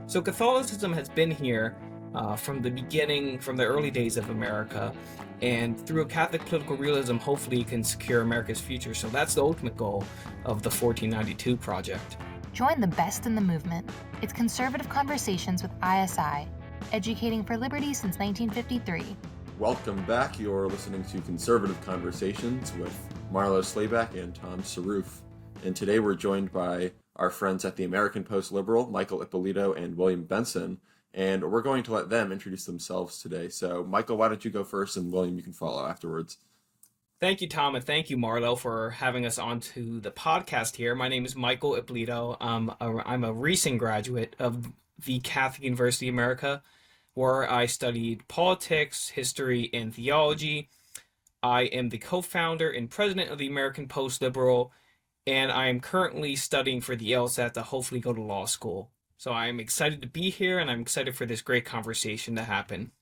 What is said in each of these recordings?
So Catholicism has been here from the beginning, from the early days of America, and through a Catholic political realism, hopefully it can secure America's future. So that's the ultimate goal of the 1492 project. Join the best in the movement. It's conservative conversations with ISI, educating for liberty since 1953. Welcome back. You're listening to Conservative Conversations with Marlo Slayback and Tom Saroof. And today we're joined by our friends at the American Postliberal, Michael Ippolito and William Benson. And we're going to let them introduce themselves today. So, Michael, why don't you go first, and William, you can follow afterwards. Thank you, Tom, and thank you, Marlo, for having us onto the podcast here. My name is Michael Ippolito. I'm a recent graduate of the Catholic University of America, where I studied politics, history, and theology. I am the co-founder and president of the American Postliberal, and I am currently studying for the LSAT to hopefully go to law school. So I'm excited to be here, and I'm excited for this great conversation to happen.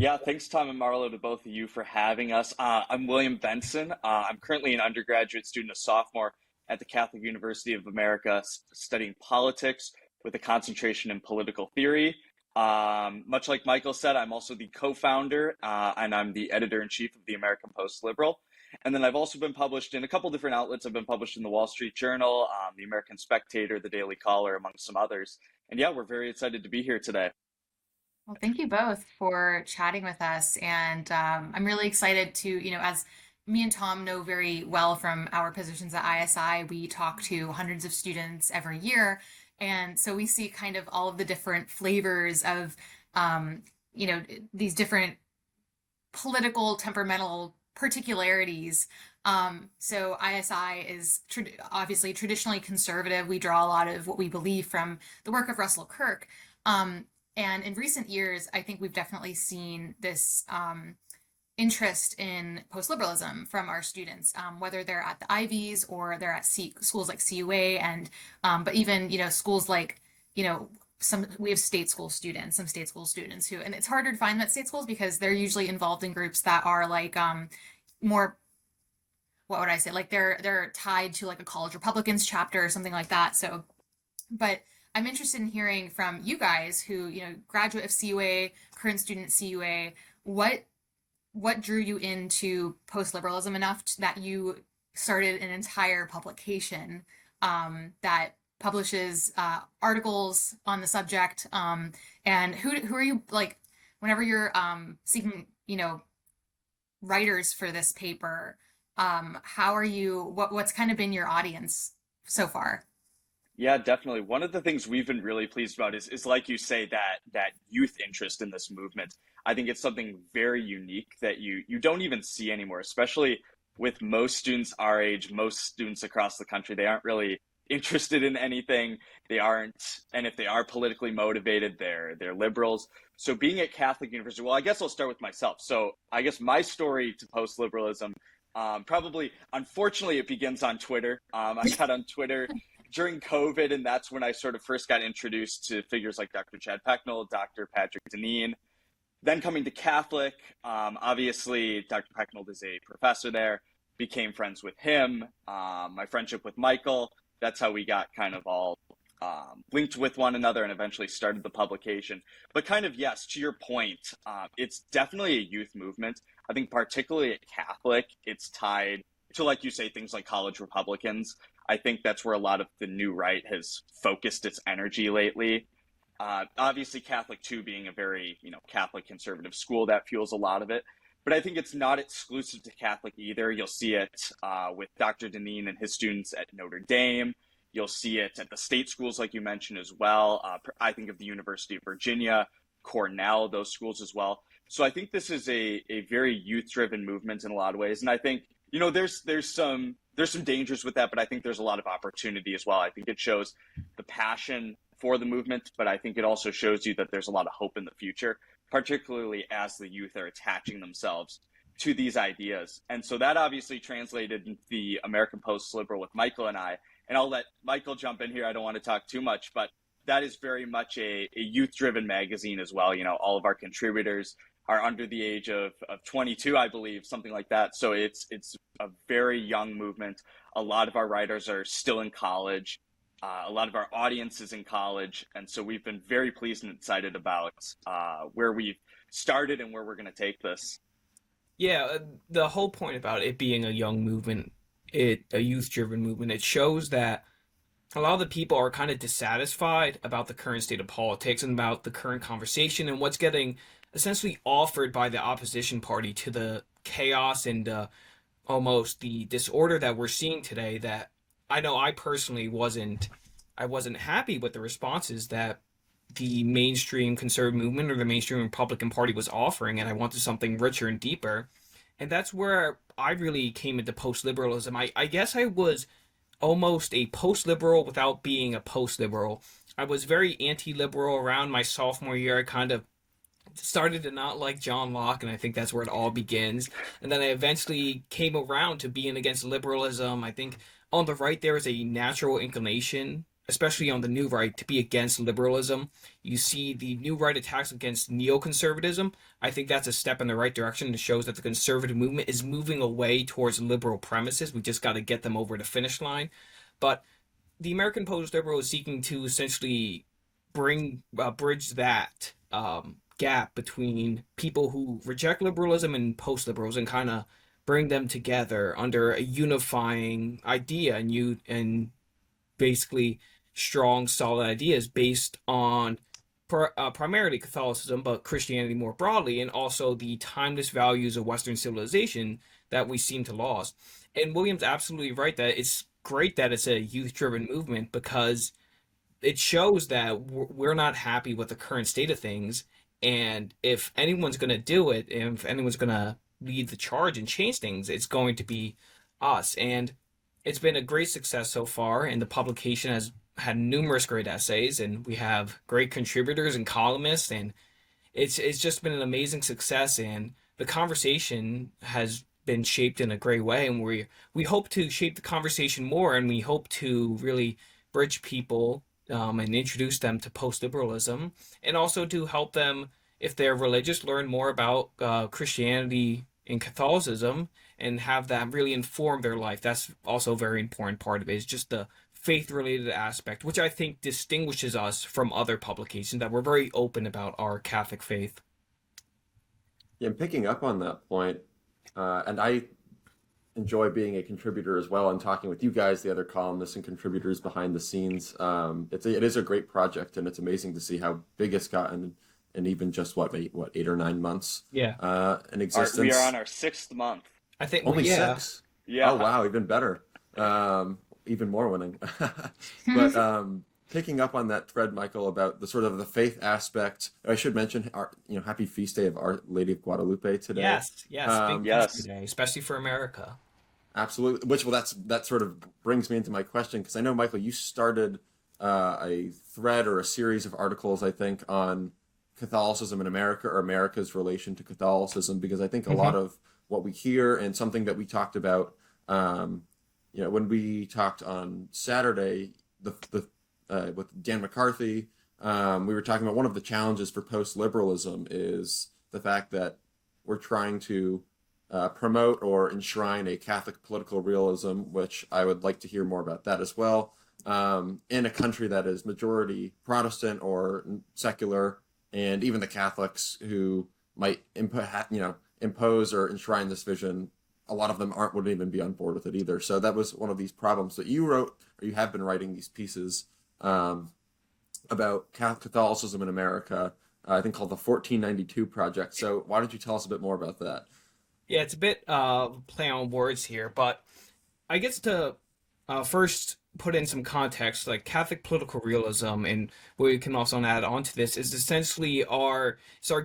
Yeah, thanks, Tom and Marlo, to both of you for having us. I'm William Benson. I'm currently an undergraduate student, a sophomore at the Catholic University of America, studying politics with a concentration in political theory. Much like Michael said, I'm also the co-founder and I'm the editor-in-chief of the American Postliberal. And then I've also been published in a couple different outlets. I've been published in the Wall Street Journal, the American Spectator, the Daily Caller, among some others. And yeah, we're very excited to be here today. Well, thank you both for chatting with us. And I'm really excited to, as me and Tom know very well from our positions at ISI, we talk to hundreds of students every year. And so we see kind of all of the different flavors of, these different political, temperamental particularities. So ISI is obviously traditionally conservative. We draw a lot of what we believe from the work of Russell Kirk. And in recent years, I think we've definitely seen this interest in post-liberalism from our students, whether they're at the Ivies or they're at schools like CUA, and but even schools like we have some state school students who, and it's harder to find that state schools because they're usually involved in groups that are like more, what would I say, like they're tied to like a college Republicans chapter or something like that. So, but I'm interested in hearing from you guys who, graduate of CUA, current student at CUA, what drew you into post-liberalism enough that you started an entire publication that publishes articles on the subject, and who are you, like, whenever you're seeking writers for this paper, how are you, what's kind of been your audience so far? Yeah, definitely. One of the things we've been really pleased about is like you say, that youth interest in this movement. I think it's something very unique that you don't even see anymore, especially with most students our age, most students across the country. They aren't really interested in anything. They aren't, and if they are politically motivated, they're liberals. So being at Catholic University, well, I guess I'll start with myself. So I guess my story to post-liberalism, probably, unfortunately, it begins on Twitter. I got on Twitter during COVID, and that's when I sort of first got introduced to figures like Dr. Chad Pecknold, Dr. Patrick Deneen. Then coming to Catholic, obviously Dr. Pecknold is a professor there, became friends with him. My friendship with Michael, that's how we got kind of all linked with one another and eventually started the publication. But kind of, yes, to your point, it's definitely a youth movement. I think particularly at Catholic, it's tied to, like you say, things like college Republicans. I think that's where a lot of the new right has focused its energy lately. Obviously, Catholic too, being a very Catholic conservative school, that fuels a lot of it. But I think it's not exclusive to Catholic either. You'll see it with Dr. Deneen and his students at Notre Dame. You'll see it at the state schools, like you mentioned, as well. I think of the University of Virginia, Cornell, those schools as well. So I think this is a very youth-driven movement in a lot of ways. And I think, there's some dangers with that, but I think there's a lot of opportunity as well. I think it shows the passion for the movement, but I think it also shows you that there's a lot of hope in the future, particularly as the youth are attaching themselves to these ideas. And so that obviously translated into the American Postliberal with Michael and I. And I'll let Michael jump in here. I don't want to talk too much, but that is very much a youth-driven magazine as well. All of our contributors are under the age of 22, I believe, something like that. So it's a very young movement. A lot of our writers are still in college. A lot of our audience is in college, and so we've been very pleased and excited about where we've started and where we're going to take this. Yeah, the whole point about it being a young movement, a youth-driven movement, it shows that a lot of the people are kind of dissatisfied about the current state of politics and about the current conversation and what's getting essentially offered by the opposition party to the chaos and almost the disorder that we're seeing today. That I know I personally wasn't happy with the responses that the mainstream conservative movement or the mainstream Republican Party was offering, and I wanted something richer and deeper. And that's where I really came into post-liberalism. I guess I was almost a post-liberal without being a post-liberal. I was very anti-liberal around my sophomore year. I kind of started to not like John Locke, and I think that's where it all begins. And then I eventually came around to being against liberalism. I think on the right there is a natural inclination, especially on the new right, to be against liberalism. You see the new right attacks against neoconservatism. I think that's a step in the right direction. It shows that the conservative movement is moving away towards liberal premises. We just got to get them over the finish line. But the American Postliberal is seeking to essentially bridge that gap between people who reject liberalism and post-liberals and kind of bring them together under a unifying idea and basically strong, solid ideas based on primarily Catholicism, but Christianity more broadly, and also the timeless values of Western civilization that we seem to lost. And William's absolutely right that it's great that it's a youth-driven movement because it shows that we're not happy with the current state of things. And if anyone's going to do it, and if anyone's going to lead the charge and change things, it's going to be us. And it's been a great success so far, and the publication has had numerous great essays, and we have great contributors and columnists, and it's just been an amazing success. And the conversation has been shaped in a great way, and we hope to shape the conversation more, and we hope to really bridge people and introduce them to post-liberalism, and also to help them, if they're religious, learn more about Christianity and Catholicism and have that really inform their life. That's also a very important part of it, is just the faith-related aspect, which I think distinguishes us from other publications, that we're very open about our Catholic faith. Yeah, and picking up on that point, and I enjoy being a contributor as well and talking with you guys, the other columnists and contributors behind the scenes. It is a great project, and it's amazing to see how big it's gotten in even just what 8 or 9 months in existence. We are on our 6th month. I think only 6. Yeah. Oh wow, even better. Even more winning. But picking up on that thread, Michael, about the sort of the faith aspect, I should mention our happy feast day of Our Lady of Guadalupe today. Yes, big yes. feast today, especially for America. Absolutely. That sort of brings me into my question, because I know, Michael, you started a thread or a series of articles, I think, on Catholicism in America, or America's relation to Catholicism, because I think a lot of what we hear, and something that we talked about, when we talked on Saturday, with Dan McCarthy, we were talking about one of the challenges for post-liberalism is the fact that we're trying to promote or enshrine a Catholic political realism, which I would like to hear more about that as well, in a country that is majority Protestant or secular, and even the Catholics who might impose or enshrine this vision, a lot of them wouldn't even be on board with it either. So that was one of these problems that you wrote, or you have been writing these pieces about Catholicism in America, I think called the 1492 Project. So why don't you tell us a bit more about that? Yeah, it's a bit play on words here, but I guess to first put in some context, like Catholic political realism, and what we can also add on to this, is essentially our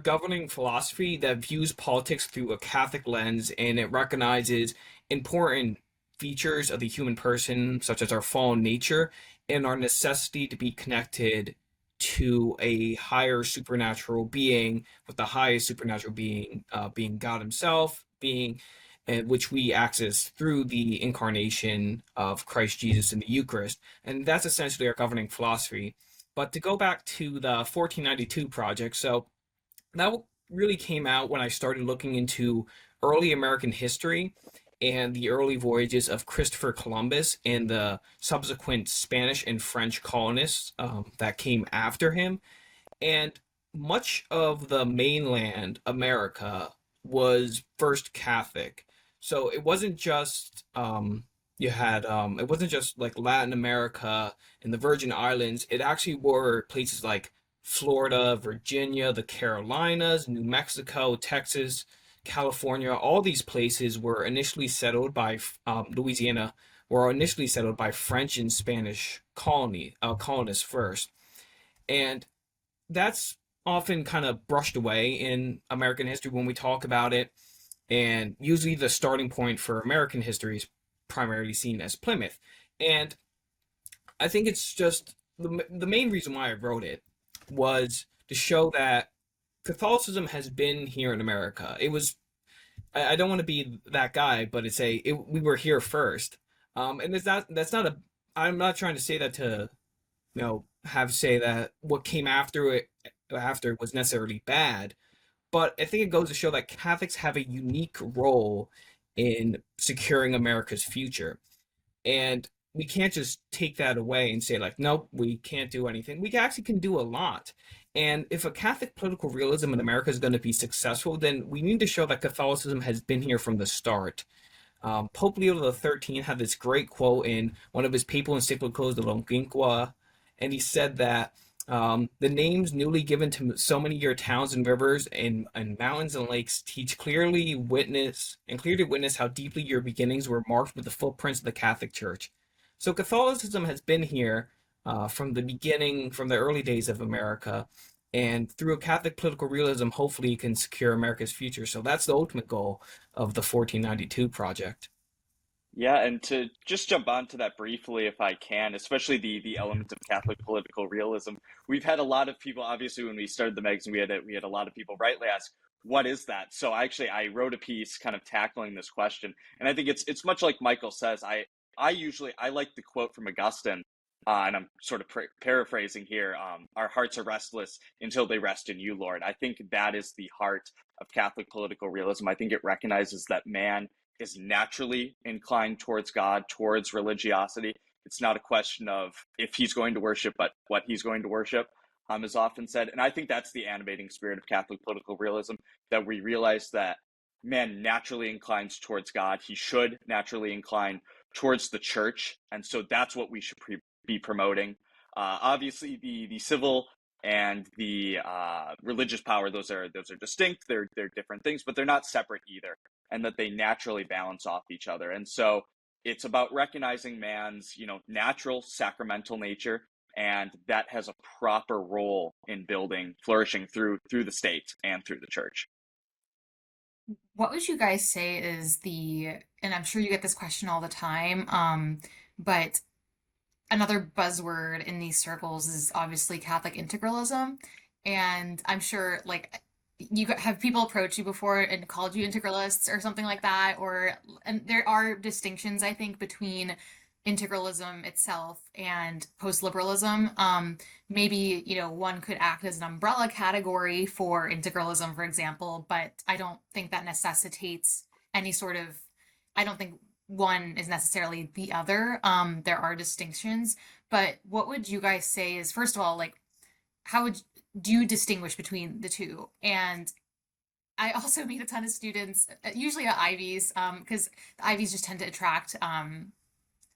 governing philosophy that views politics through a Catholic lens, and it recognizes important features of the human person, such as our fallen nature and our necessity to be connected to a higher supernatural being, with the highest supernatural being being God himself, which we access through the incarnation of Christ Jesus in the Eucharist. And that's essentially our governing philosophy. But to go back to the 1492 Project, so that really came out when I started looking into early American history, and the early voyages of Christopher Columbus and the subsequent Spanish and French colonists that came after him. And much of the mainland America was first Catholic. So it wasn't just it wasn't just like Latin America and the Virgin Islands. It actually were places like Florida, Virginia, the Carolinas, New Mexico, Texas, California. All these places were initially settled by Louisiana were initially settled by French and Spanish colonists first, and that's often kind of brushed away in American history when we talk about it. And usually the starting point for American history is primarily seen as Plymouth. And I think it's just the main reason why I wrote it was to show that Catholicism has been here in America. It was, I don't want to be that guy, but we were here first. And that's not I'm not trying to say that to, say that what came after it was necessarily bad, but I think it goes to show that Catholics have a unique role in securing America's future. And we can't just take that away and say like, nope, we can't do anything. We actually can do a lot. And if a Catholic political realism in America is going to be successful, then we need to show that Catholicism has been here from the start. Pope Leo XIII had this great quote in one of his papal encyclicals, the Longinqua, and he said that the names newly given to so many of your towns and rivers and mountains and lakes teach clearly to witness how deeply your beginnings were marked with the footprints of the Catholic Church. So Catholicism has been here from the beginning, from the early days of America, and through a Catholic political realism, hopefully you can secure America's future. So that's the ultimate goal of the 1492 project. Yeah, and to just jump onto that briefly, if I can, especially the element of Catholic political realism, we've had a lot of people. Obviously, when we started the magazine, we had a lot of people rightly ask, "What is that?" So I wrote a piece kind of tackling this question, and I think it's much like Michael says. I like the quote from Augustine, and I'm sort of paraphrasing here. Our hearts are restless until they rest in you, Lord. I think that is the heart of Catholic political realism. I think it recognizes that man is naturally inclined towards God, towards religiosity. It's not a question of if he's going to worship, but what he's going to worship, is often said. And I think that's the animating spirit of Catholic political realism, that we realize that man naturally inclines towards God. He should naturally incline towards the church. And so that's what we should be promoting. Obviously, the civil and the religious power, those are distinct. They're different things, but they're not separate either, and that they naturally balance off each other. And so it's about recognizing man's, natural sacramental nature, and that has a proper role in building, flourishing through the state and through the church. What would you guys say is and I'm sure you get this question all the time, but another buzzword in these circles is obviously Catholic integralism. And I'm sure like you have people approach you before and called you integralists or something like that, and there are distinctions, I think, between integralism itself and post-liberalism. Maybe, one could act as an umbrella category for integralism, for example, but I don't think that necessitates I don't think one is necessarily the other. There are distinctions, but what would you guys say is, first of all, like, do you distinguish between the two? And I also meet a ton of students, usually at Ivies, because the Ivies just tend to attract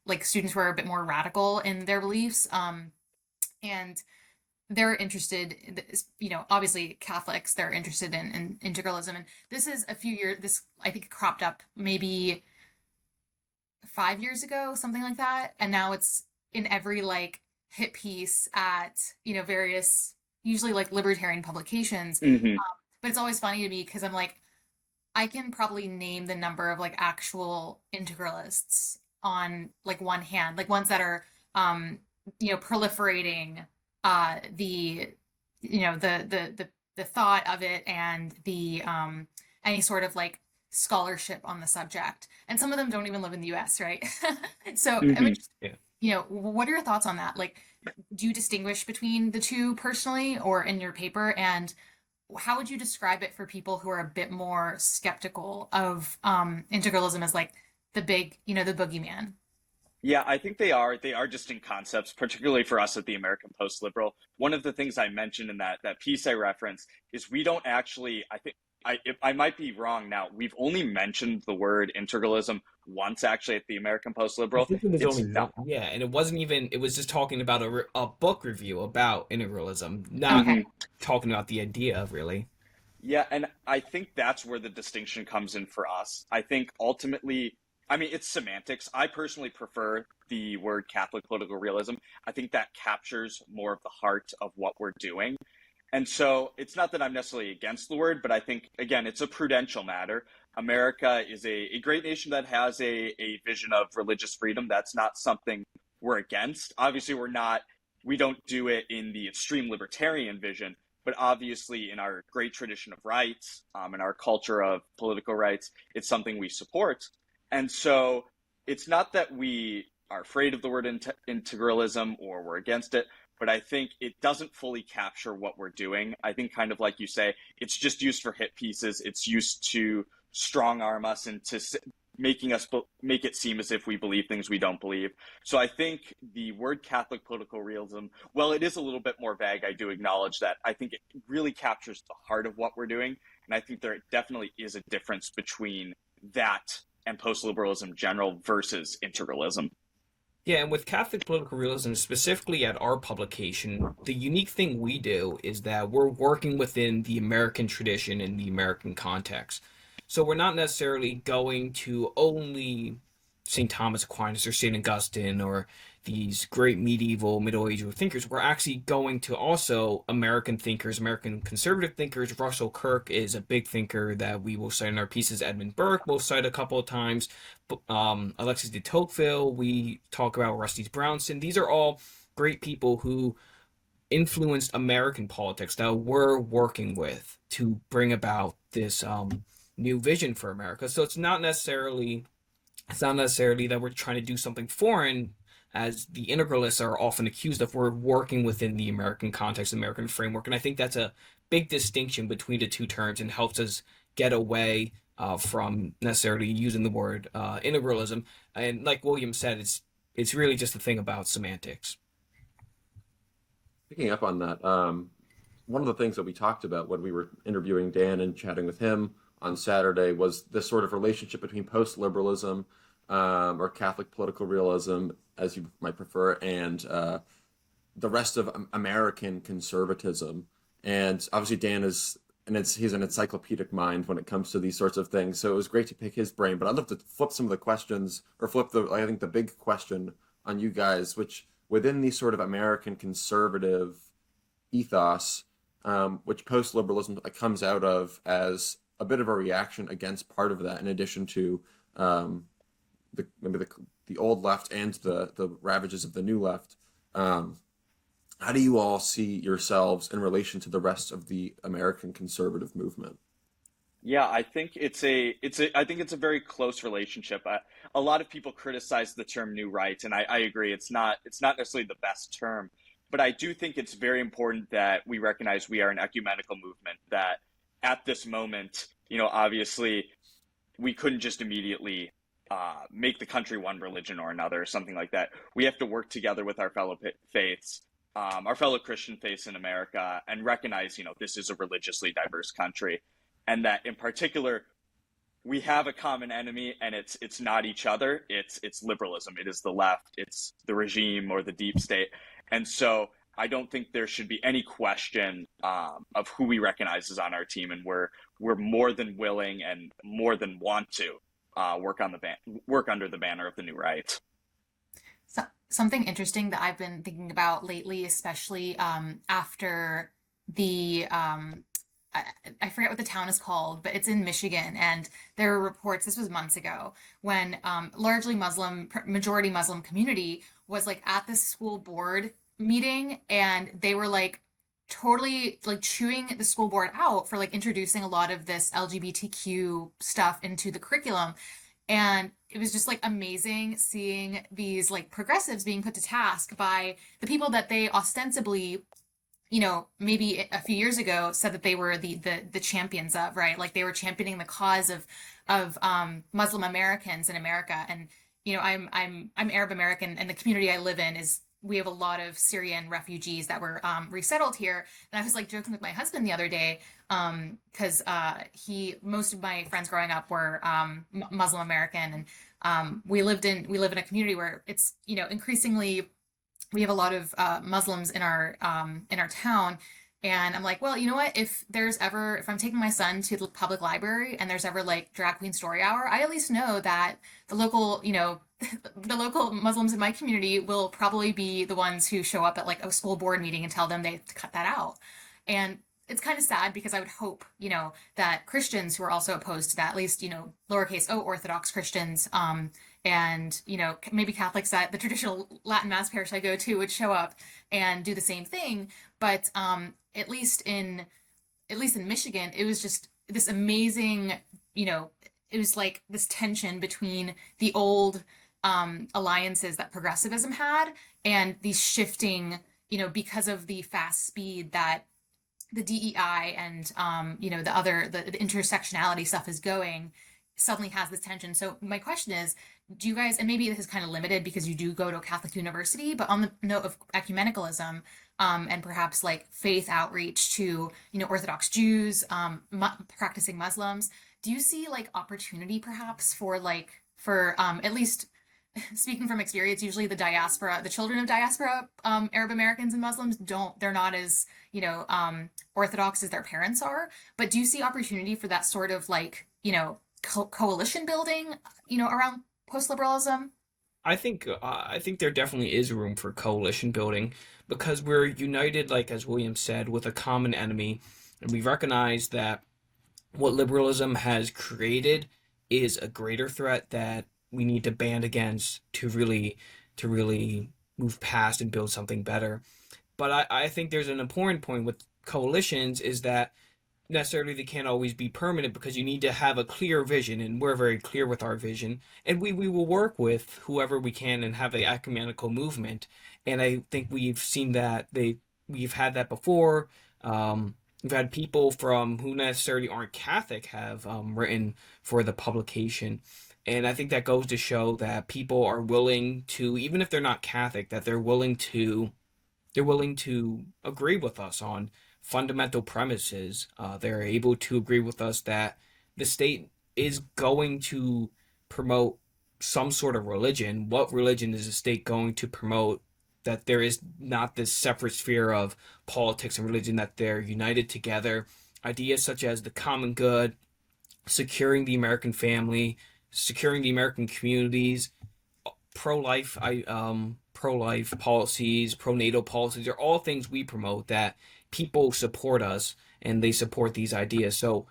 like students who are a bit more radical in their beliefs, and they're interested, obviously Catholics, they're interested in integralism. And this is this I think cropped up maybe 5 years ago, something like that, and now it's in every like hit piece at various, usually like libertarian publications. Mm-hmm. But it's always funny to me because I'm like, I can probably name the number of like actual integralists on like one hand, like ones that are proliferating the the thought of it and the any sort of like scholarship on the subject. And some of them don't even live in the US, right? So I mean, what are your thoughts on that? Like, do you distinguish between the two personally or in your paper? And how would you describe it for people who are a bit more skeptical of integralism as like the big, the boogeyman. Yeah, I think they are. They are distinct concepts, particularly for us at the American Postliberal. One of the things I mentioned in that piece I referenced is we don't actually, I think, I might be wrong now. We've only mentioned the word integralism once actually at the American I Postliberal. think it was It's only not, one. Yeah, and it wasn't even. It was just talking about a book review about integralism, not Okay. mhm. talking about the idea of really. Yeah, and I think that's where the distinction comes in for us. I think ultimately, I mean, it's semantics. I personally prefer the word Catholic political realism. I think that captures more of the heart of what we're doing. And so it's not that I'm necessarily against the word, but I think, again, it's a prudential matter. America is a great nation that has a vision of religious freedom. That's not something we're against. Obviously, we don't do it in the extreme libertarian vision, but obviously in our great tradition of rights, in our culture of political rights, it's something we support. And so it's not that we are afraid of the word integralism or we're against it, but I think it doesn't fully capture what we're doing. I think, kind of like you say, it's just used for hit pieces. It's used to strong arm us into making us make it seem as if we believe things we don't believe. So I think the word Catholic political realism, well, it is a little bit more vague. I do acknowledge that. I think it really captures the heart of what we're doing. And I think there definitely is a difference between that and post-liberalism general versus integralism. Yeah, and with Catholic political realism, specifically at our publication, the unique thing we do is that we're working within the American tradition and the American context. So we're not necessarily going to only St. Thomas Aquinas or St. Augustine or these great medieval, Middle Age thinkers. We're actually going to also American thinkers, American conservative thinkers. Russell Kirk is a big thinker that we will cite in our pieces. Edmund Burke we'll cite a couple of times. Alexis de Tocqueville, we talk about Rusty Brownson. These are all great people who influenced American politics that we're working with to bring about this new vision for America. So it's not necessarily that we're trying to do something foreign, as the integralists are often accused of. We're working within the American context, American framework, and I think that's a big distinction between the two terms and helps us get away from necessarily using the word integralism. And like William said, it's really just a thing about semantics. Picking up on that, one of the things that we talked about when we were interviewing Dan and chatting with him on Saturday was this sort of relationship between post-liberalism, or Catholic political realism, as you might prefer, and the rest of American conservatism. And obviously Dan he's an encyclopedic mind when it comes to these sorts of things. So it was great to pick his brain. But I'd love to flip some of the questions, or I think the big question on you guys, which within these sort of American conservative ethos, which post-liberalism comes out of as a bit of a reaction against part of that, in addition to maybe the old left and the ravages of the new left. How do you all see yourselves in relation to the rest of the American conservative movement? Yeah, I think I think it's a very close relationship. A lot of people criticize the term new right, and I agree it's not necessarily the best term, but I do think it's very important that we recognize we are an ecumenical movement, that at this moment, obviously we couldn't just immediately make the country one religion or another or something like that. We have to work together with our fellow faiths, our fellow Christian faiths in America, and recognize, this is a religiously diverse country, and that in particular, we have a common enemy, and it's not each other. It's liberalism. It is the left. It's the regime or the deep state. And so I don't think there should be any question of who we recognize as on our team, and we're more than willing and more than want to work under the banner of the new right. So, something interesting that I've been thinking about lately, especially after the I forget what the town is called, but it's in Michigan, and there were reports. This was months ago when largely majority Muslim community was like at this school board meeting, and they were like totally like chewing the school board out for like introducing a lot of this LGBTQ stuff into the curriculum. And it was just like amazing seeing these like progressives being put to task by the people that they ostensibly maybe a few years ago said that they were the champions of, right? Like they were championing the cause of Muslim Americans in America. And I'm Arab American, and the community I live in is we have a lot of Syrian refugees that were resettled here. And I was like joking with my husband the other day because most of my friends growing up were Muslim American, and we live in a community where it's increasingly we have a lot of Muslims in our town. And I'm like, well, you know what? If I'm taking my son to the public library and there's ever like drag queen story hour, I at least know that the local, the local Muslims in my community will probably be the ones who show up at like a school board meeting and tell them they have to cut that out. And it's kind of sad because I would hope, that Christians who are also opposed to that, at least, lowercase o Orthodox Christians, and maybe Catholics at the traditional Latin Mass parish I go to would show up and do the same thing. But at least in Michigan, it was just this amazing, it was like this tension between the old alliances that progressivism had and these shifting, because of the fast speed that the DEI and the intersectionality stuff is going, suddenly has this tension. So my question is, do you guys, and maybe this is kind of limited because you do go to a Catholic university, but on the note of ecumenicalism, and perhaps like faith outreach to Orthodox Jews, practicing Muslims, do you see like opportunity perhaps for at least speaking from experience, usually the children of diaspora, Arab Americans and Muslims they're not as, Orthodox as their parents are. But do you see opportunity for that sort of like, coalition building, around post-liberalism? I think there definitely is room for coalition building because we're united, like as William said, with a common enemy, and we recognize that what liberalism has created is a greater threat that we need to band against to really move past and build something better. But I think there's an important point with coalitions is that necessarily they can't always be permanent because you need to have a clear vision, and we're very clear with our vision, and we will work with whoever we can and have an ecumenical movement. And I think we've seen that we've had that before. We've had people from who necessarily aren't Catholic have written for the publication. And I think that goes to show that people are willing to, even if they're not Catholic, that they're willing to agree with us on fundamental premises. They're able to agree with us that the state is going to promote some sort of religion. What religion is the state going to promote? That there is not this separate sphere of politics and religion, that they're united together. Ideas such as the common good, securing the American family, securing the American communities, pro-life, pro-life policies, pro-NATO policies are all things we promote that people support us and they support these ideas. So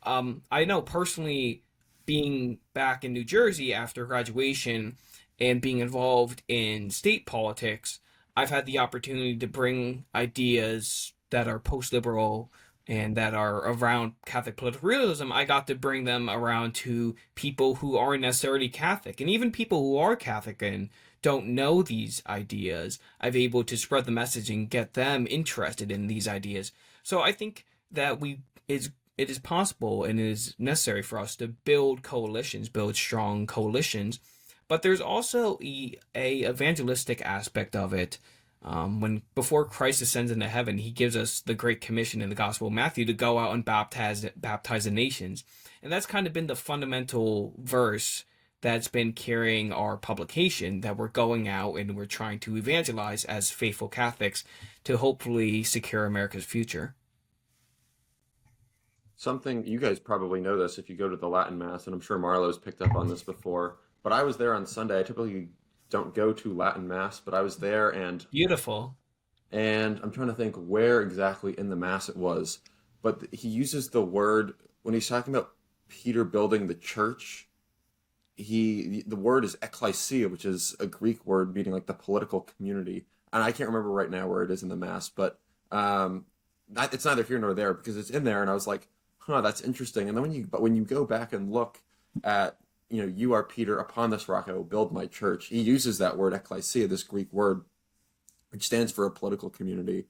I know personally, being back in New Jersey after graduation and being involved in state politics, I've had the opportunity to bring ideas that are post-liberal and that are around Catholic political realism. I got to bring them around to people who aren't necessarily Catholic, and even people who are Catholic and don't know these ideas. I've able to spread the message and get them interested in these ideas. So I think that it is possible and it is necessary for us to build coalitions, build strong coalitions. But there's also a evangelistic aspect of it. When before Christ ascends into heaven, he gives us the Great Commission in the Gospel of Matthew to go out and baptize the nations. And that's kind of been the fundamental verse that's been carrying our publication, that we're going out and we're trying to evangelize as faithful Catholics to hopefully secure America's future. Something you guys probably know this if you go to the Latin Mass, and I'm sure Marlo's picked up on this before, but I was there on Sunday. I typically don't go to Latin Mass, but I was there, and Beautiful. I'm trying to think where exactly in the Mass it was, but he uses the word when he's talking about Peter building the church. The word is ekklesia, which is a Greek word meaning like the political community, and I can't remember right now where it is in the Mass, but it's neither here nor there because it's in there, and I was like, huh, that's interesting. And then when you go back and look at, you are Peter, upon this rock I will build my church, he uses that word ekklesia, this Greek word, which stands for a political community.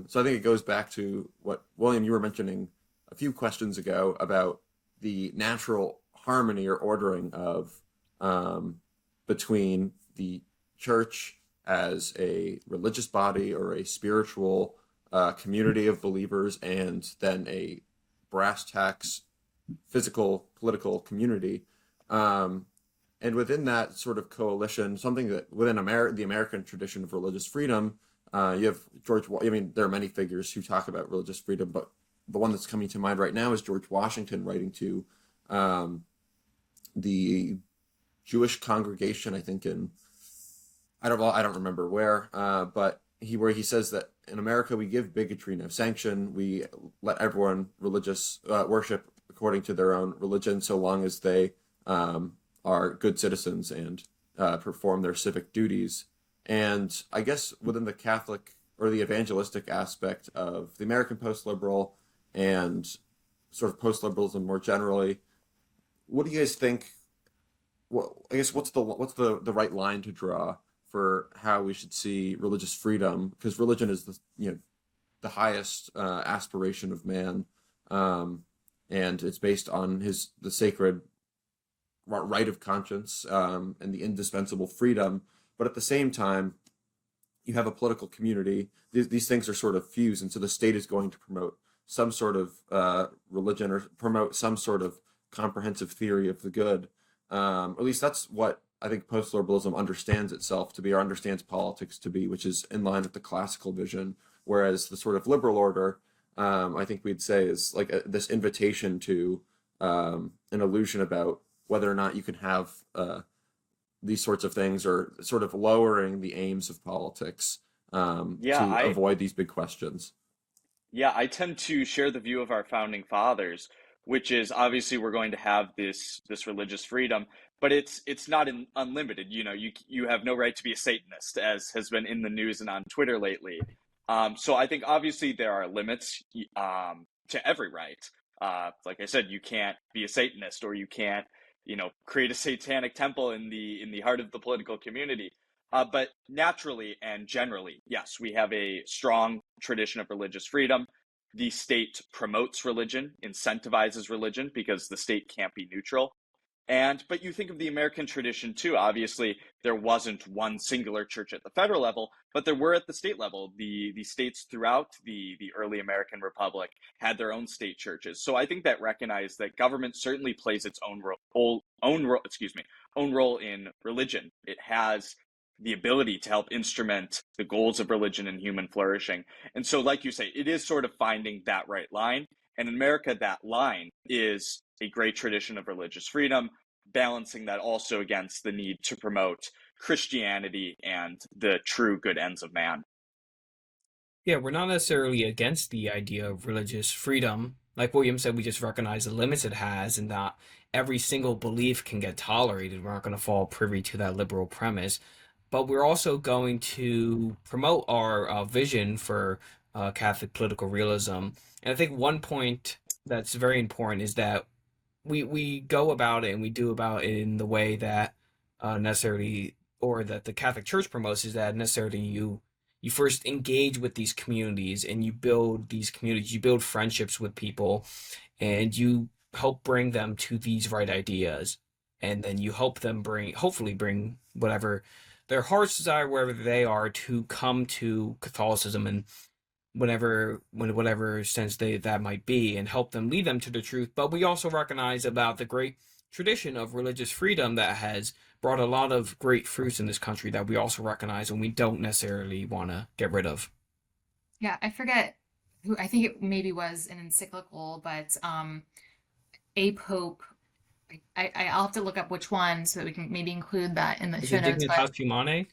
So I think it goes back to what, William, you were mentioning a few questions ago about the natural harmony or ordering of between the church as a religious body or a spiritual community of believers, and then a brass tacks physical political community. And within that sort of coalition, something that within the American tradition of religious freedom, you have I mean, there are many figures who talk about religious freedom, but the one that's coming to mind right now is George Washington writing to the Jewish congregation, I think I don't remember where, but where he says that in America we give bigotry no sanction. We let everyone religious worship according to their own religion, so long as they are good citizens and perform their civic duties. And I guess within the Catholic or the evangelistic aspect of the American Postliberal and sort of postliberalism more generally, what do you guys think? Well, I guess what's the right line to draw for how we should see religious freedom? Because religion is the highest aspiration of man, and it's based on the sacred right of conscience and the indispensable freedom. But at the same time, you have a political community. These things are sort of fused, and so the state is going to promote some sort of religion or promote some sort of comprehensive theory of the good. At least that's what I think post-liberalism understands itself to be, or understands politics to be, which is in line with the classical vision. Whereas the sort of liberal order, I think we'd say, is like this invitation to an illusion about whether or not you can have these sorts of things, or sort of lowering the aims of politics to avoid these big questions. Yeah, I tend to share the view of our founding fathers, which is obviously we're going to have this religious freedom, but it's not unlimited. You have no right to be a Satanist, as has been in the news and on Twitter lately. So I think obviously there are limits to every right. Like I said, you can't be a Satanist, or you can't create a satanic temple in the heart of the political community. But naturally and generally, yes, we have a strong tradition of religious freedom. The state promotes religion, incentivizes religion, because the state can't be neutral. But you think of the American tradition too. Obviously, there wasn't one singular church at the federal level, but there were at the state level. The states throughout the early American Republic had their own state churches. So I think that recognized that government certainly plays its own role in religion. It has the ability to help instrument the goals of religion and human flourishing. And so, like you say, it is sort of finding that right line. And in America, that line is a great tradition of religious freedom, balancing that also against the need to promote Christianity and the true good ends of man. Yeah, we're not necessarily against the idea of religious freedom. Like William said, we just recognize the limits it has, and that every single belief can get tolerated. We're not going to fall privy to that liberal premise. But we're also going to promote our vision for Catholic political realism. And I think one point that's very important is that we go about it and we do about it in the way that necessarily, or that the Catholic Church promotes, is that necessarily you first engage with these communities, and you build these communities, you build friendships with people, and you help bring them to these right ideas, and then you help them hopefully bring whatever their hearts desire, wherever they are, to come to Catholicism, and whatever sense that might be, and help them lead them to the truth. But we also recognize about the great tradition of religious freedom that has brought a lot of great fruits in this country that we also recognize, and we don't necessarily want to get rid of. Yeah, I forget who, I think it maybe was an encyclical, but a pope. I'll have to look up which one so that we can maybe include that in the Is show it notes. Dignitas But Humanae?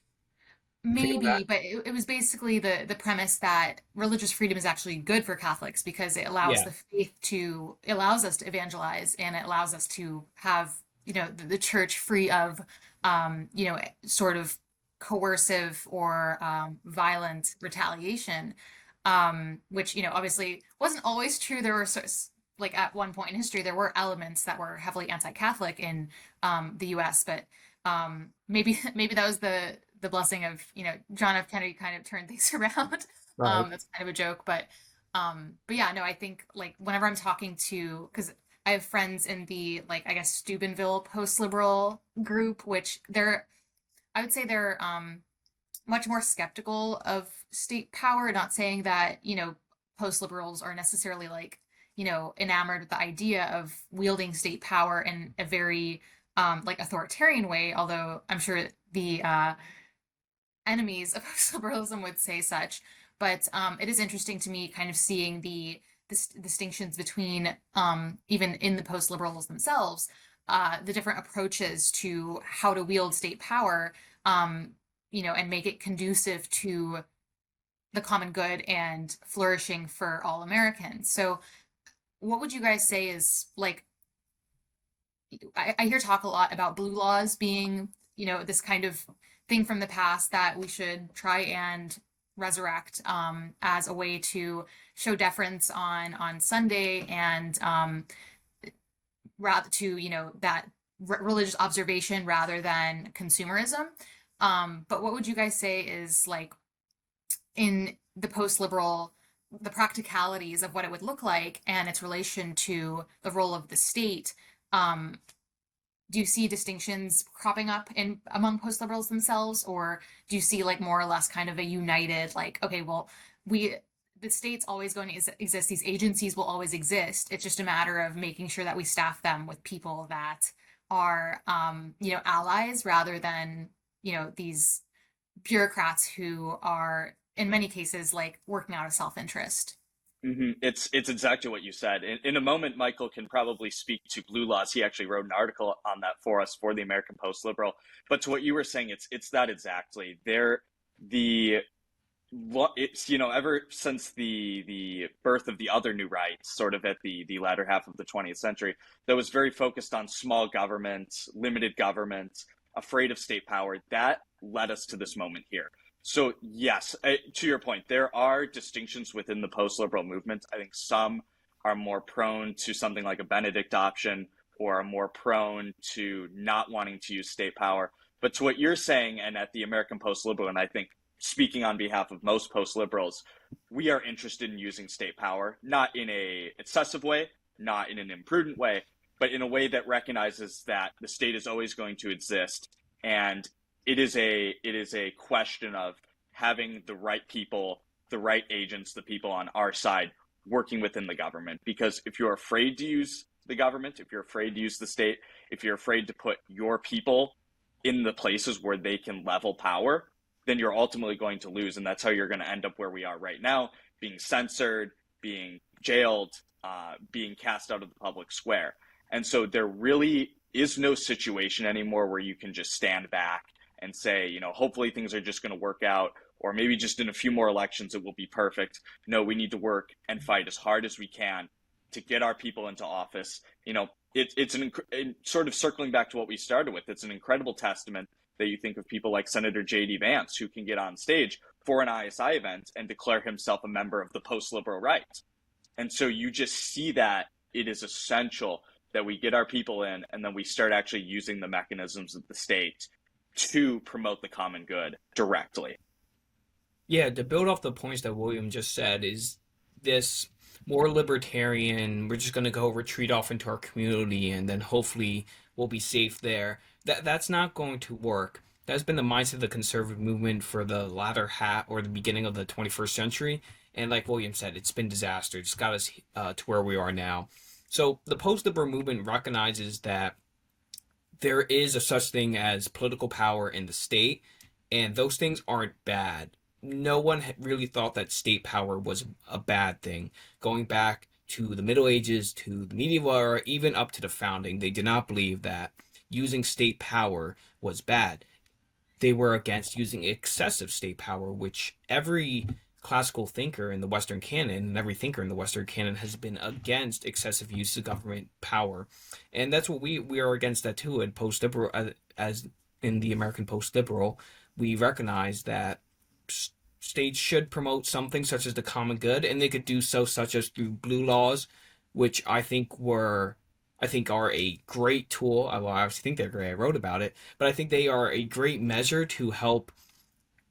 maybe, but it was basically the premise that religious freedom is actually good for Catholics, because it allows Yeah. the faith it allows us to evangelize, and it allows us to have, the church free of, sort of coercive or violent retaliation, which, obviously wasn't always true. There were like at one point in history, there were elements that were heavily anti-Catholic in the U.S., but maybe that was the blessing of, John F. Kennedy kind of turned things around. Right. That's kind of a joke, but yeah, no, I think like whenever I'm talking to, because I have friends in the like I guess Steubenville post-liberal group, which I would say they're much more skeptical of state power. Not saying that post-liberals are necessarily like enamored with the idea of wielding state power in a very like authoritarian way, although I'm sure the enemies of post-liberalism would say such. But it is interesting to me kind of seeing the distinctions between even in the post-liberals themselves, the different approaches to how to wield state power, and make it conducive to the common good and flourishing for all Americans. So what would you guys say is like, I hear talk a lot about blue laws being, this kind of thing from the past that we should try and resurrect as a way to show deference on Sunday and rather to that religious observation rather than consumerism. But what would you guys say is like in the post-liberal, the practicalities of what it would look like and its relation to the role of the state? Do you see distinctions cropping up in among post-liberals themselves, or do you see like more or less kind of a united like, okay, well, the state's always going to exist, these agencies will always exist, it's just a matter of making sure that we staff them with people that are allies rather than these bureaucrats who are in many cases like working out of self-interest. It's exactly what you said. In a moment, Michael can probably speak to blue laws. He actually wrote an article on that for us for the American Postliberal. But to what you were saying, it's that exactly. It's ever since the birth of the other new rights, sort of at the latter half of the 20th century, that was very focused on small government, limited government, afraid of state power. That led us to this moment here. So yes, to your point, there are distinctions within the post-liberal movement. I think some are more prone to something like a Benedict option or are more prone to not wanting to use state power. But to what you're saying, and at the American Postliberal, and I think speaking on behalf of most post-liberals, we are interested in using state power, not in a excessive way, not in an imprudent way, but in a way that recognizes that the state is always going to exist, and it is a question of having the right people, the right agents, the people on our side working within the government. Because if you're afraid to use the government, if you're afraid to use the state, if you're afraid to put your people in the places where they can level power, then you're ultimately going to lose. And that's how you're going to end up where we are right now, being censored, being jailed, being cast out of the public square. And so there really is no situation anymore where you can just stand back and say, hopefully things are just going to work out, or maybe just in a few more elections it will be perfect. No, we need to work and fight as hard as we can to get our people into office. It's sort of circling back to what we started with. It's an incredible testament that you think of people like Senator J.D. Vance, who can get on stage for an ISI event and declare himself a member of the post-liberal right. And so you just see that it is essential that we get our people in, and then we start actually using the mechanisms of the state to promote the common good directly. Yeah, to build off the points that William just said, is this more libertarian, we're just going to go retreat off into our community and then hopefully we'll be safe there. That's not going to work. That's been the mindset of the conservative movement for the latter half or the beginning of the 21st century. And like William said, it's been disaster. It's got us to where we are now. So the post-liberal movement recognizes that there is a such thing as political power in the state, and those things aren't bad. No one really thought that state power was a bad thing. Going back to the Middle Ages, to the medieval era, even up to the founding, they did not believe that using state power was bad. They were against using excessive state power, which every classical thinker in the Western canon and every thinker in the Western canon has been against excessive use of government power. And that's what we are against that too. In post-liberal, as in the American post-liberal, we recognize that states should promote something such as the common good, and they could do so such as through blue laws, which I think are a great tool. Well, I obviously think they're great. I wrote about it, but I think they are a great measure to help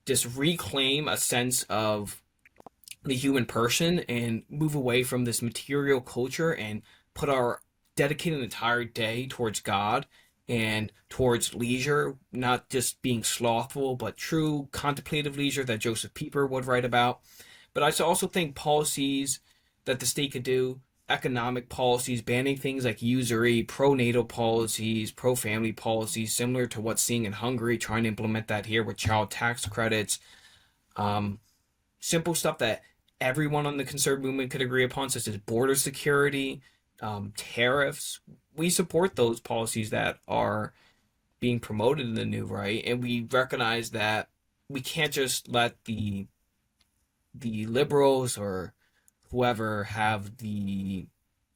just reclaim a sense of the human person and move away from this material culture and put our dedicate an entire day towards God and towards leisure, not just being slothful, but true contemplative leisure that Joseph Pieper would write about. But I also think policies that the state could do, economic policies, banning things like usury, pro-natal policies, pro-family policies, similar to what's seeing in Hungary, trying to implement that here with child tax credits. Um, Simple stuff that everyone on the conservative movement could agree upon, such as border security, tariffs. We support those policies that are being promoted in the new right, and we recognize that we can't just let the liberals or whoever have the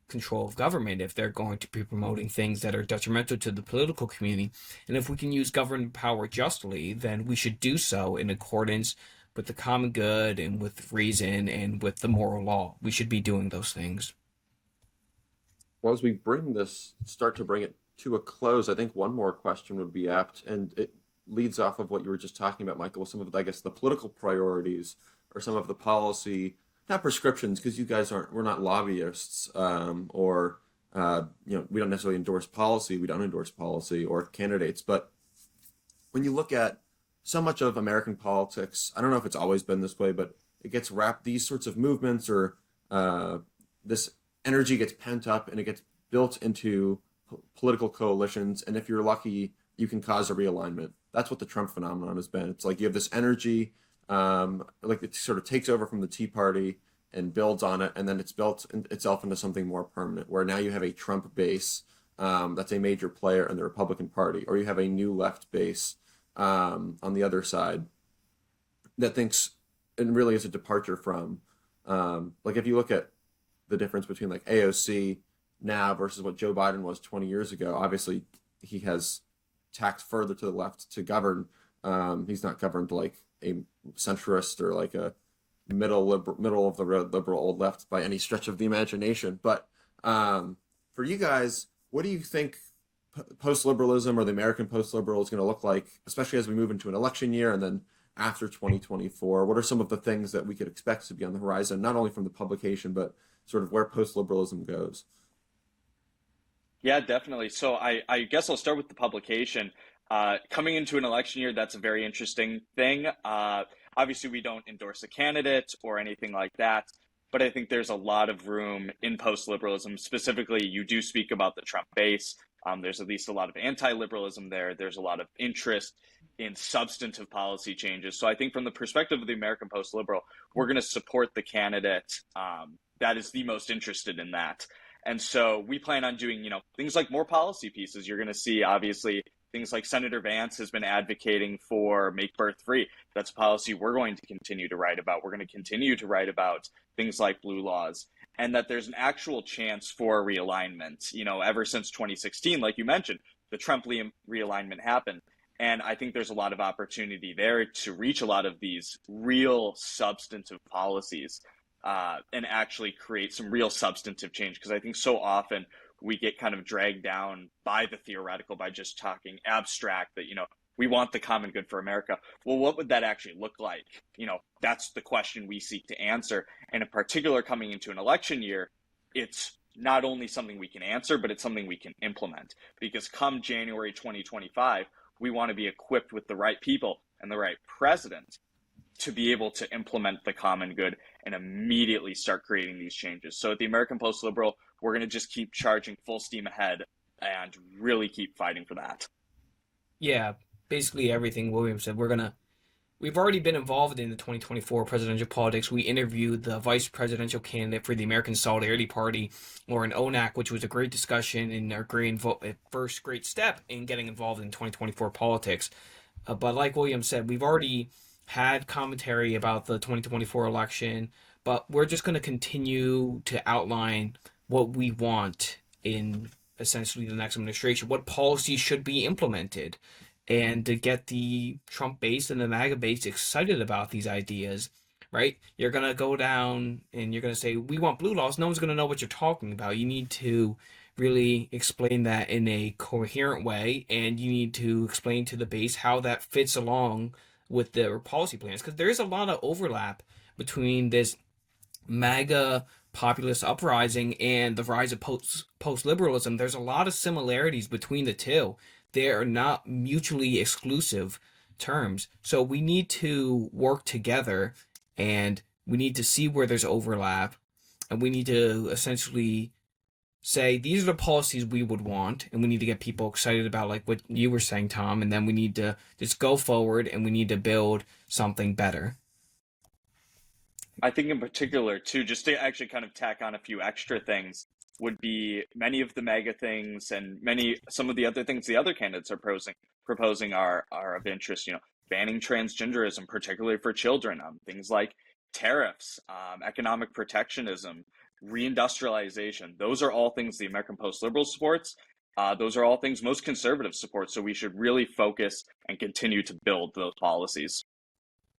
control of government if they're going to be promoting things that are detrimental to the political community. And if we can use government power justly, then we should do so in accordance with the common good and with reason and with the moral law. We should be doing those things. Well, as we start to bring it to a close, I think one more question would be apt, and it leads off of what you were just talking about, Michael, some of, I guess, the political priorities or some of the policy, not prescriptions, because we're not lobbyists, or, we don't necessarily endorse policy, we don't endorse policy or candidates, but when you look at so much of American politics, I don't know if it's always been this way, but it gets wrapped, these sorts of movements or this energy gets pent up and it gets built into political coalitions. And if you're lucky, you can cause a realignment. That's what the Trump phenomenon has been. It's like you have this energy, like it sort of takes over from the Tea Party and builds on it. And then it's built itself into something more permanent, where now you have a Trump base that's a major player in the Republican Party, or you have a new left base on the other side that thinks, and really is a departure from, like if you look at the difference between like AOC now versus what Joe Biden was 20 years ago, obviously he has tacked further to the left to govern. He's not governed like a centrist or like a middle of the road liberal old left by any stretch of the imagination. But for you guys, what do you think post-liberalism or the American post-liberal is going to look like, especially as we move into an election year and then after 2024? What are some of the things that we could expect to be on the horizon, not only from the publication, but sort of where post-liberalism goes? Yeah, definitely. So I guess I'll start with the publication. Coming into an election year, that's a very interesting thing. Obviously, we don't endorse a candidate or anything like that, but I think there's a lot of room in post-liberalism. Specifically, you do speak about the Trump base. There's at least a lot of anti-liberalism there. There's a lot of interest in substantive policy changes. So I think from the perspective of the American post-liberal, we're going to support the candidate that is the most interested in that. And so we plan on doing, things like more policy pieces. You're going to see, obviously, things like Senator Vance has been advocating for make birth free. That's a policy we're going to continue to write about. We're going to continue to write about things like blue laws, and that there's an actual chance for realignment. Ever since 2016, like you mentioned, the Trump realignment happened. And I think there's a lot of opportunity there to reach a lot of these real substantive policies and actually create some real substantive change. Because I think so often we get kind of dragged down by the theoretical, by just talking abstract that, we want the common good for America. Well, what would that actually look like? That's the question we seek to answer. And in particular, coming into an election year, it's not only something we can answer, but it's something we can implement. Because come January 2025, we want to be equipped with the right people and the right president to be able to implement the common good and immediately start creating these changes. So at the American Postliberal, we're going to just keep charging full steam ahead and really keep fighting for that. Yeah, basically everything William said. We've already been involved in the 2024 presidential politics. We interviewed the vice presidential candidate for the American Solidarity Party, Lauren Onak, which was a great discussion and our first great step in getting involved in 2024 politics. But like William said, we've already had commentary about the 2024 election, but we're just going to continue to outline what we want in essentially the next administration, what policies should be implemented, and to get the Trump base and the MAGA base excited about these ideas, right? You're going to go down and you're going to say, we want blue laws. No one's going to know what you're talking about. You need to really explain that in a coherent way, and you need to explain to the base how that fits along with their policy plans, because there is a lot of overlap between this MAGA populist uprising and the rise of post-liberalism, there's a lot of similarities between the two. They are not mutually exclusive terms. So we need to work together, and we need to see where there's overlap, and we need to essentially say these are the policies we would want, and we need to get people excited about, like what you were saying, Tom, and then we need to just go forward and we need to build something better. I think in particular too, just to actually kind of tack on a few extra things, would be many of the mega things and some of the other things the other candidates are proposing are of interest. Banning transgenderism, particularly for children, things like tariffs, economic protectionism, reindustrialization. Those are all things the American Postliberal supports. Those are all things most conservatives support. So we should really focus and continue to build those policies.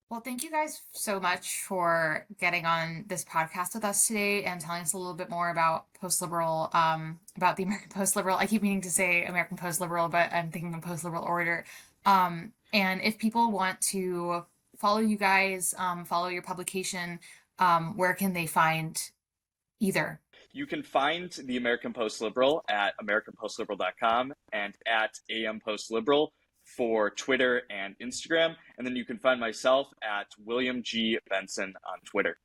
Well, thank you guys so much for getting on this podcast with us today and telling us a little bit more about postliberal, about the American Postliberal. I keep meaning to say American Postliberal, but I'm thinking of Postliberal Order. And if people want to follow you guys, follow your publication, where can they find either? You can find the American Postliberal at americanpostliberal.com and at AMPostliberal for Twitter and Instagram. And then you can find myself at William G. Benson on Twitter.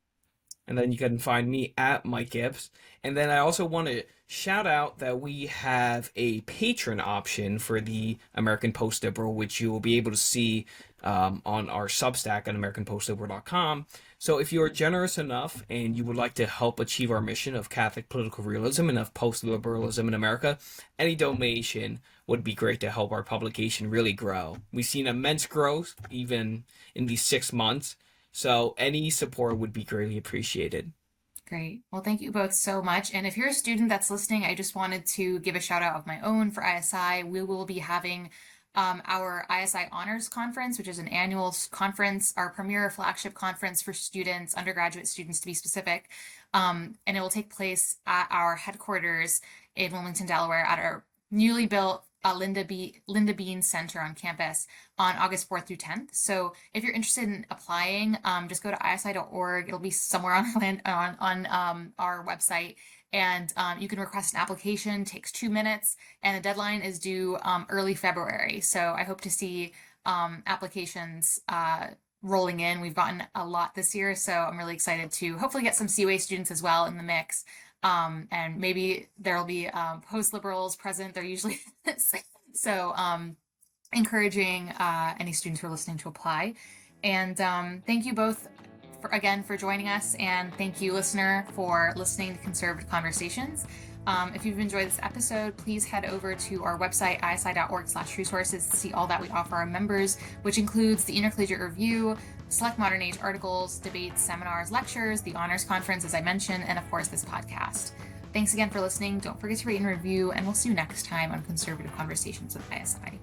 And then you can find me at Mike Gibbs. And then I also want to shout out that we have a patron option for the American Postliberal, which you will be able to see on our substack at americanpostliberal.com. So if you are generous enough and you would like to help achieve our mission of Catholic political realism and of post-liberalism in America, any donation would be great to help our publication really grow. We've seen immense growth even in these 6 months. So any support would be greatly appreciated. Great. Well, thank you both so much. And if you're a student that's listening, I just wanted to give a shout out of my own for ISI. We will be having our ISI Honors Conference, which is an annual conference, our premier flagship conference for students, undergraduate students to be specific. And it will take place at our headquarters in Wilmington, Delaware, at our newly built Linda Bean Center on campus on August 4th through 10th. So if you're interested in applying, just go to isi.org. It'll be somewhere on our website, and you can request an application. It takes 2 minutes, and the deadline is due early February. So I hope to see applications rolling in. We've gotten a lot this year, so I'm really excited to hopefully get some CUA students as well in the mix. And maybe there'll be post-liberals present. They're usually so encouraging any students who are listening to apply. And thank you both for joining us, and thank you, listener, for listening to Conservative Conversations. If you've enjoyed this episode, please head over to our website, isi.org/resources, to see all that we offer our members, which includes the Intercollegiate Review, select modern age articles, debates, seminars, lectures, the Honors Conference, as I mentioned, and of course, this podcast. Thanks again for listening. Don't forget to rate and review, and we'll see you next time on Conservative Conversations with ISI.